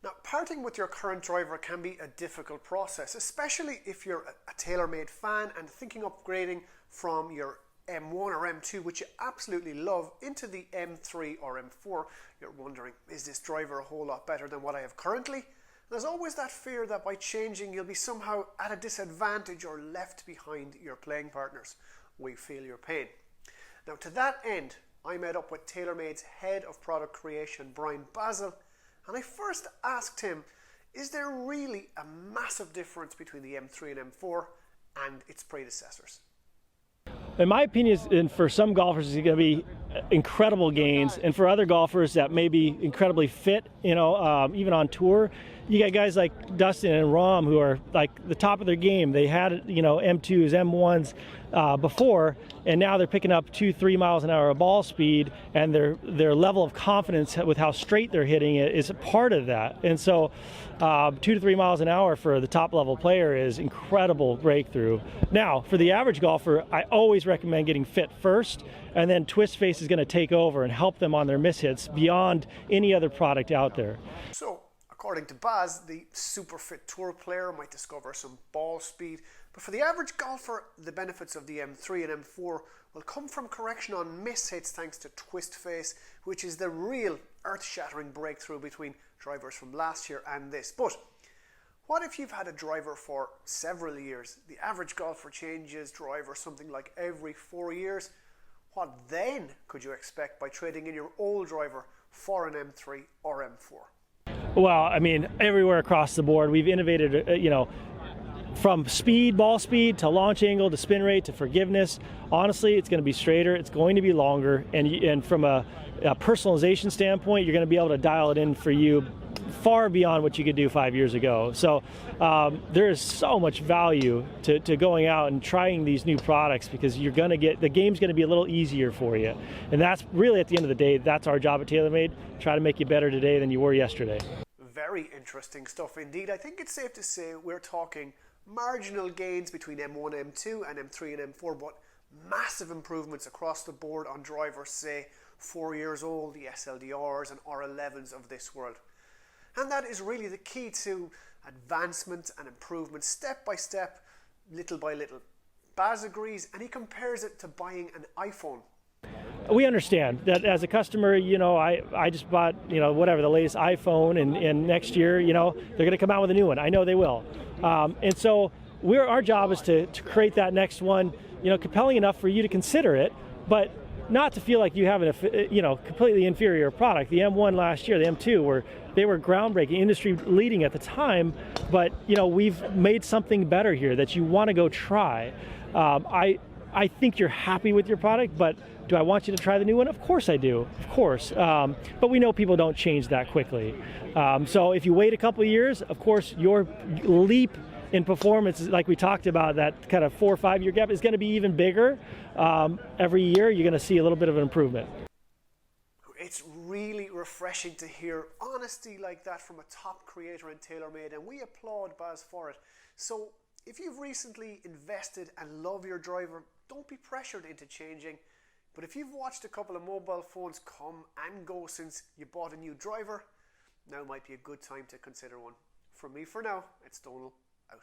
Now, parting with your current driver can be a difficult process, especially if you're a TaylorMade fan and thinking of upgrading from your M1 or M2, which you absolutely love, into the M3 or M4. You're wondering, is this driver a whole lot better than what I have currently? There's always that fear that by changing you'll be somehow at a disadvantage or left behind your playing partners. We feel your pain. Now, to that end, I met up with TaylorMade's head of product creation, Brian Bazzell, and I first asked him, is there really a massive difference between the M3 and M4 and its predecessors? In my opinion, and for some golfers, it's going to be incredible gains, and for other golfers that may be incredibly fit, even on tour, you got guys like Dustin and Rahm who are like the top of their game. They had M2s, M1s before, and now they're picking up 2-3 miles an hour of ball speed, and their level of confidence with how straight they're hitting it is a part of that. And so 2 to 3 miles an hour for the top level player is incredible breakthrough. Now, for the average golfer, I always recommend getting fit first, and then Twist Face is going to take over and help them on their mishits beyond any other product out there. So, according to Baz, the super fit tour player might discover some ball speed, but for the average golfer, the benefits of the M3 and M4 will come from correction on mishits thanks to Twist Face, which is the real earth-shattering breakthrough between drivers from last year and this. But what if you've had a driver for several years? The average golfer changes driver something like every 4 years. What then could you expect by trading in your old driver for an M3 or M4? Well, I mean, everywhere across the board, we've innovated, from speed, ball speed, to launch angle, to spin rate, to forgiveness. Honestly, it's going to be straighter, it's going to be longer, and from a personalization standpoint, you're going to be able to dial it in for you far beyond what you could do 5 years ago. So there is so much value to going out and trying these new products, because you're going to the game's going to be a little easier for you. And that's really, at the end of the day, that's our job at TaylorMade, try to make you better today than you were yesterday. Very interesting stuff indeed. I think it's safe to say we're talking marginal gains between M1, M2 and M3 and M4, but massive improvements across the board on drivers, say 4 years old, the SLDRs and R11s of this world. And that is really the key to advancement and improvement, step by step, little by little. Baz agrees, and he compares it to buying an iPhone. We understand that as a customer, I just bought, whatever, the latest iPhone, and next year, they're going to come out with a new one. I know they will. And so our job is to create that next one, compelling enough for you to consider it, but not to feel like you have a completely inferior product. The M1 last year, the M2, they were groundbreaking, industry leading at the time, but we've made something better here that you want to go try. I think you're happy with your product, but do I want you to try the new one? Of course I do, of course. But we know people don't change that quickly. So if you wait a couple of years, of course, your leap in performance, like we talked about, that kind of 4 or 5 year gap is going to be even bigger. Every year you're going to see a little bit of an improvement. It's really refreshing to hear honesty like that from a top creator in TaylorMade, and we applaud Baz for it. So if you've recently invested and love your driver, don't be pressured into changing. But if you've watched a couple of mobile phones come and go since you bought a new driver, now might be a good time to consider one. From me for now, it's Donal, out.